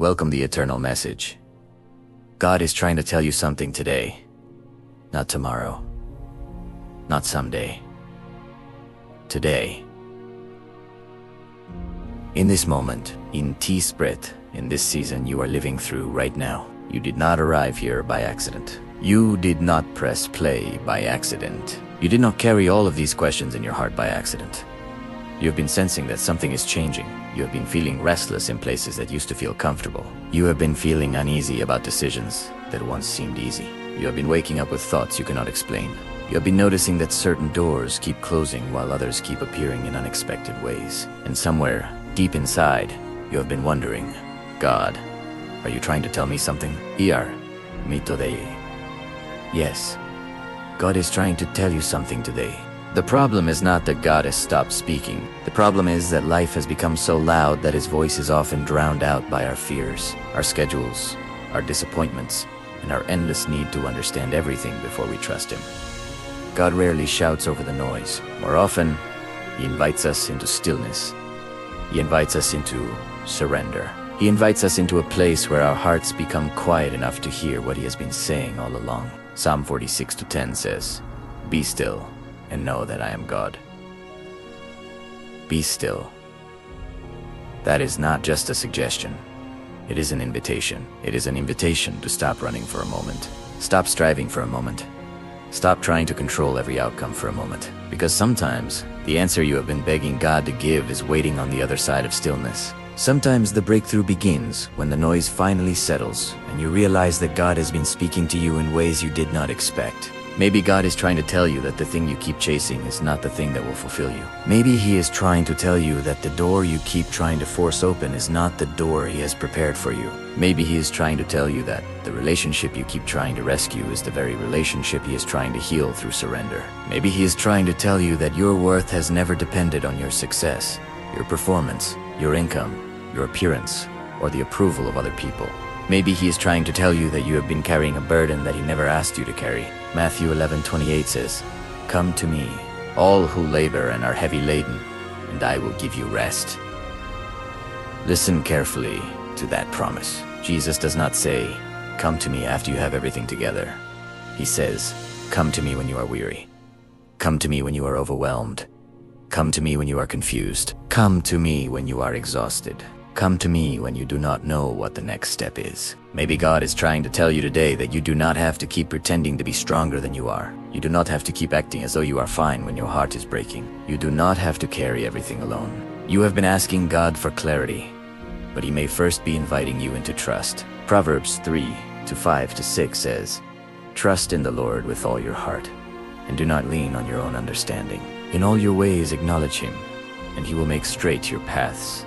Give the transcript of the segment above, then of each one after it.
Welcome the eternal message. God is trying to tell you something today, not tomorrow, not someday. Today. In this moment, in T-Sprit, in this season you are living through right now, you did not arrive here by accident. You did not press play by accident. You did not carry all of these questions in your heart by accident. You have been sensing that something is changing. You have been feeling restless in places that used to feel comfortable. You have been feeling uneasy about decisions that once seemed easy. You have been waking up with thoughts you cannot explain. You have been noticing that certain doors keep closing while others keep appearing in unexpected ways. And somewhere, deep inside, you have been wondering, God, are you trying to tell me something? Mito Dei. Yes, God is trying to tell you something today. The problem is not that God has stopped speaking. The problem is that life has become so loud that his voice is often drowned out by our fears, our schedules, our disappointments, and our endless need to understand everything before we trust him. God rarely shouts over the noise. More often, he invites us into stillness. He invites us into surrender. He invites us into a place where our hearts become quiet enough to hear what he has been saying all along. Psalm 46:10 says, "Be still and know that I am God." Be still. That is not just a suggestion. It is an invitation. It is an invitation to stop running for a moment. Stop striving for a moment. Stop trying to control every outcome for a moment. Because sometimes, the answer you have been begging God to give is waiting on the other side of stillness. Sometimes the breakthrough begins when the noise finally settles and you realize that God has been speaking to you in ways you did not expect. Maybe God is trying to tell you that the thing you keep chasing is not the thing that will fulfill you. Maybe he is trying to tell you that the door you keep trying to force open is not the door he has prepared for you. Maybe he is trying to tell you that the relationship you keep trying to rescue is the very relationship he is trying to heal through surrender. Maybe he is trying to tell you that your worth has never depended on your success, your performance, your income, your appearance, or the approval of other people. Maybe he is trying to tell you that you have been carrying a burden that he never asked you to carry. Matthew 11:28 says, "Come to me, all who labor and are heavy laden, and I will give you rest." Listen carefully to that promise. Jesus does not say, "Come to me after you have everything together." He says, "Come to me when you are weary. Come to me when you are overwhelmed. Come to me when you are confused. Come to me when you are exhausted. Come to me when you do not know what the next step is." Maybe God is trying to tell you today that you do not have to keep pretending to be stronger than you are. You do not have to keep acting as though you are fine when your heart is breaking. You do not have to carry everything alone. You have been asking God for clarity, but he may first be inviting you into trust. Proverbs 3:5-6 says, "Trust in the Lord with all your heart, and do not lean on your own understanding. In all your ways acknowledge him, and he will make straight your paths."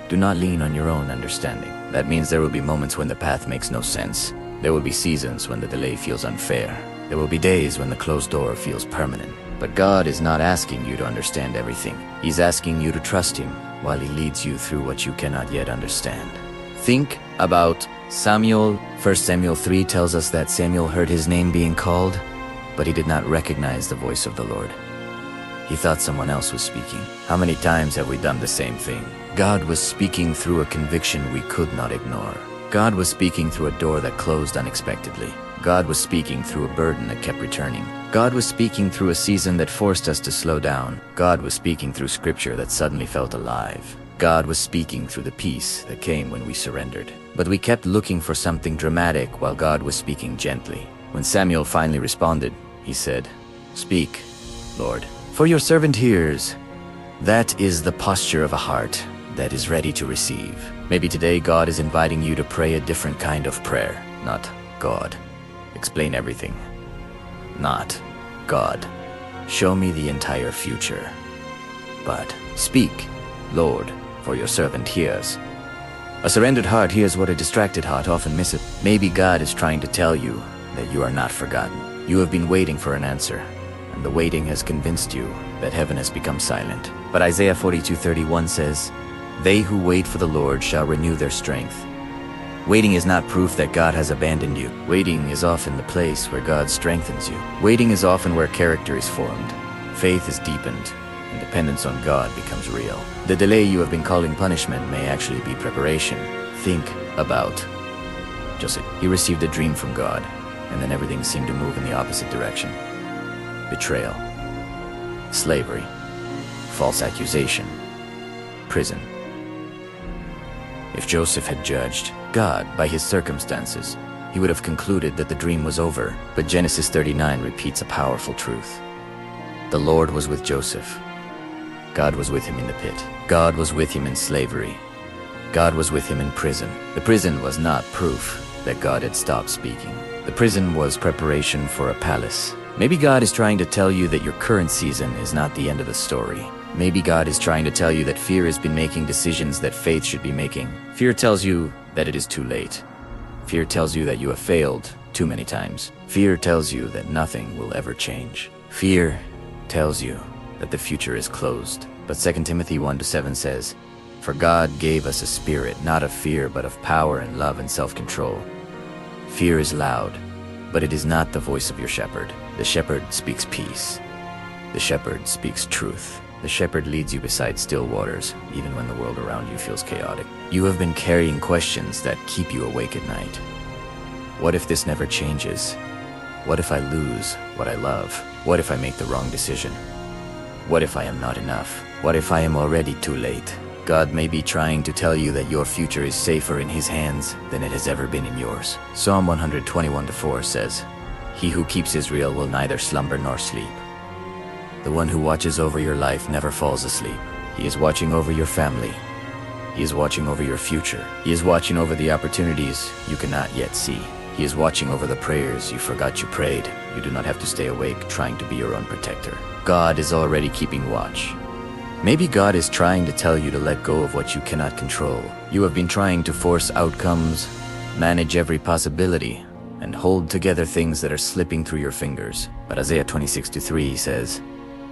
Do not lean on your own understanding. That means there will be moments when the path makes no sense. There will be seasons when the delay feels unfair. There will be days when the closed door feels permanent. But God is not asking you to understand everything. He's asking you to trust him while he leads you through what you cannot yet understand. Think about Samuel. 1 Samuel 3 tells us that Samuel heard his name being called, but he did not recognize the voice of the Lord. He thought someone else was speaking. How many times have we done the same thing? God was speaking through a conviction we could not ignore. God was speaking through a door that closed unexpectedly. God was speaking through a burden that kept returning. God was speaking through a season that forced us to slow down. God was speaking through scripture that suddenly felt alive. God was speaking through the peace that came when we surrendered. But we kept looking for something dramatic while God was speaking gently. When Samuel finally responded, he said, "Speak, Lord, for your servant hears." That is the posture of a heart that is ready to receive. Maybe today God is inviting you to pray a different kind of prayer. Not, "God, explain everything." Not, "God, show me the entire future." But, "Speak, Lord, for your servant hears." A surrendered heart hears what a distracted heart often misses. Maybe God is trying to tell you that you are not forgotten. You have been waiting for an answer, and the waiting has convinced you that heaven has become silent. But Isaiah 42:31 says, "They who wait for the Lord shall renew their strength." Waiting is not proof that God has abandoned you. Waiting is often the place where God strengthens you. Waiting is often where character is formed, faith is deepened, and dependence on God becomes real. The delay you have been calling punishment may actually be preparation. Think about Joseph. He received a dream from God, and then everything seemed to move in the opposite direction. Betrayal, slavery, false accusation, prison. If Joseph had judged God by his circumstances, he would have concluded that the dream was over. But Genesis 39 repeats a powerful truth. The Lord was with Joseph. God was with him in the pit. God was with him in slavery. God was with him in prison. The prison was not proof that God had stopped speaking. The prison was preparation for a palace. Maybe God is trying to tell you that your current season is not the end of the story. Maybe God is trying to tell you that fear has been making decisions that faith should be making. Fear tells you that it is too late. Fear tells you that you have failed too many times. Fear tells you that nothing will ever change. Fear tells you that the future is closed. But 2 Timothy 1-7 says, "For God gave us a spirit, not of fear, but of power and love and self-control." Fear is loud, but it is not the voice of your shepherd. The shepherd speaks peace. The shepherd speaks truth. The shepherd leads you beside still waters, even when the world around you feels chaotic. You have been carrying questions that keep you awake at night. What if this never changes? What if I lose what I love? What if I make the wrong decision? What if I am not enough? What if I am already too late? God may be trying to tell you that your future is safer in His hands than it has ever been in yours. Psalm 121-4 says, "He who keeps Israel will neither slumber nor sleep." The one who watches over your life never falls asleep. He is watching over your family. He is watching over your future. He is watching over the opportunities you cannot yet see. He is watching over the prayers you forgot you prayed. You do not have to stay awake trying to be your own protector. God is already keeping watch. Maybe God is trying to tell you to let go of what you cannot control. You have been trying to force outcomes, manage every possibility, and hold together things that are slipping through your fingers. But Isaiah 26-3 says,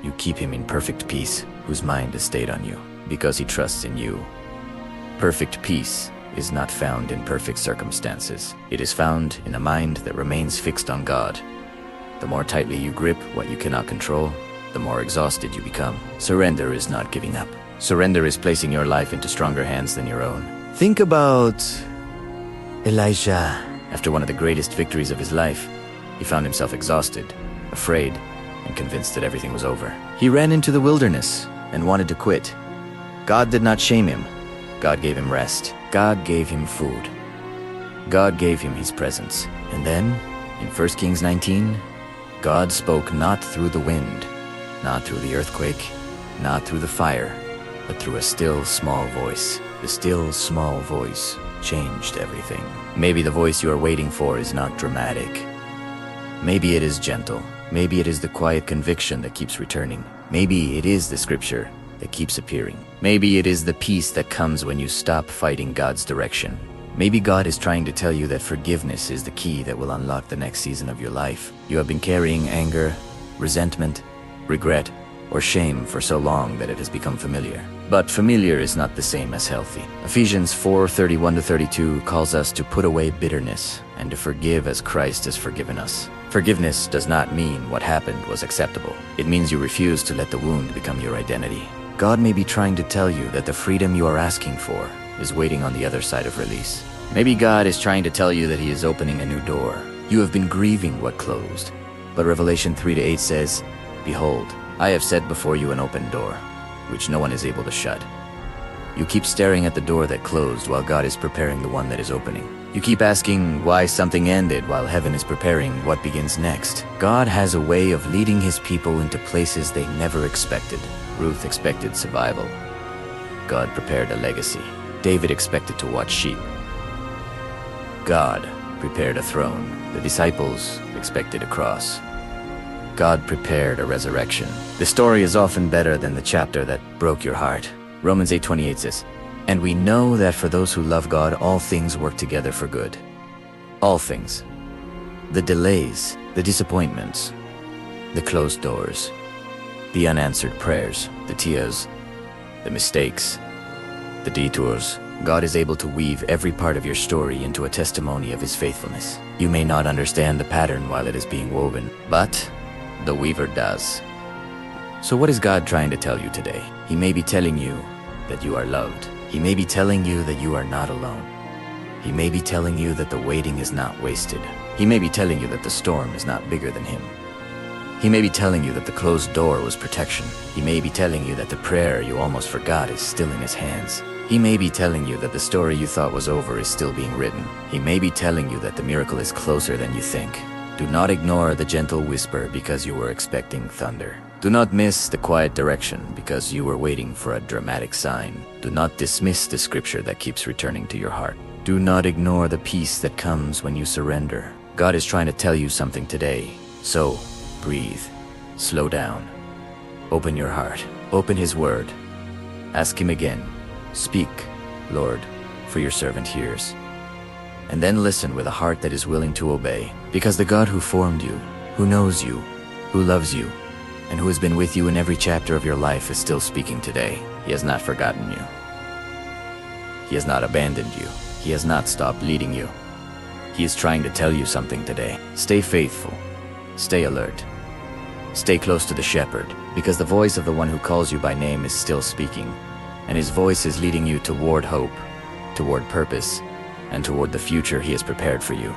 "You keep him in perfect peace, whose mind is stayed on you, because he trusts in you." Perfect peace is not found in perfect circumstances. It is found in a mind that remains fixed on God. The more tightly you grip what you cannot control, the more exhausted you become. Surrender is not giving up. Surrender is placing your life into stronger hands than your own. Think about Elijah. After one of the greatest victories of his life, he found himself exhausted, afraid, and convinced that everything was over. He ran into the wilderness and wanted to quit. God did not shame him. God gave him rest. God gave him food. God gave him His presence. And then, in 1 Kings 19, God spoke not through the wind, not through the earthquake, not through the fire, but through a still small voice. The still small voice changed everything. Maybe the voice you are waiting for is not dramatic. Maybe it is gentle. Maybe it is the quiet conviction that keeps returning. Maybe it is the scripture that keeps appearing. Maybe it is the peace that comes when you stop fighting God's direction. Maybe God is trying to tell you that forgiveness is the key that will unlock the next season of your life. You have been carrying anger, resentment, regret, or shame for so long that it has become familiar. But familiar is not the same as healthy. Ephesians 4:31-32 calls us to put away bitterness and to forgive as Christ has forgiven us. Forgiveness does not mean what happened was acceptable. It means you refuse to let the wound become your identity. God may be trying to tell you that the freedom you are asking for is waiting on the other side of release. Maybe God is trying to tell you that He is opening a new door. You have been grieving what closed. But Revelation 3-8 says, "Behold, I have set before you an open door, which no one is able to shut." You keep staring at the door that closed while God is preparing the one that is opening. You keep asking why something ended while heaven is preparing what begins next. God has a way of leading His people into places they never expected. Ruth expected survival. God prepared a legacy. David expected to watch sheep. God prepared a throne. The disciples expected a cross. God prepared a resurrection. The story is often better than the chapter that broke your heart. Romans 8:28 says, "And we know that for those who love God, all things work together for good." All things. The delays, the disappointments, the closed doors, the unanswered prayers, the tears, the mistakes, the detours. God is able to weave every part of your story into a testimony of His faithfulness. You may not understand the pattern while it is being woven, but the weaver does. So what is God trying to tell you today? He may be telling you that you are loved. He may be telling you that you are not alone. He may be telling you that the waiting is not wasted. He may be telling you that the storm is not bigger than him. He may be telling you that the closed door was protection. He may be telling you that the prayer you almost forgot is still in his hands. He may be telling you that the story you thought was over is still being written. He may be telling you that the miracle is closer than you think. Do not ignore the gentle whisper because you were expecting thunder. Do not miss the quiet direction because you were waiting for a dramatic sign. Do not dismiss the scripture that keeps returning to your heart. Do not ignore the peace that comes when you surrender. God is trying to tell you something today. So, breathe. Slow down. Open your heart. Open His word. Ask Him again. Speak, Lord, for your servant hears. And then listen with a heart that is willing to obey. Because the God who formed you, who knows you, who loves you, and who has been with you in every chapter of your life is still speaking today. He has not forgotten you. He has not abandoned you. He has not stopped leading you. He is trying to tell you something today. Stay faithful. Stay alert. Stay close to the shepherd, because the voice of the one who calls you by name is still speaking, and his voice is leading you toward hope, toward purpose, and toward the future he has prepared for you.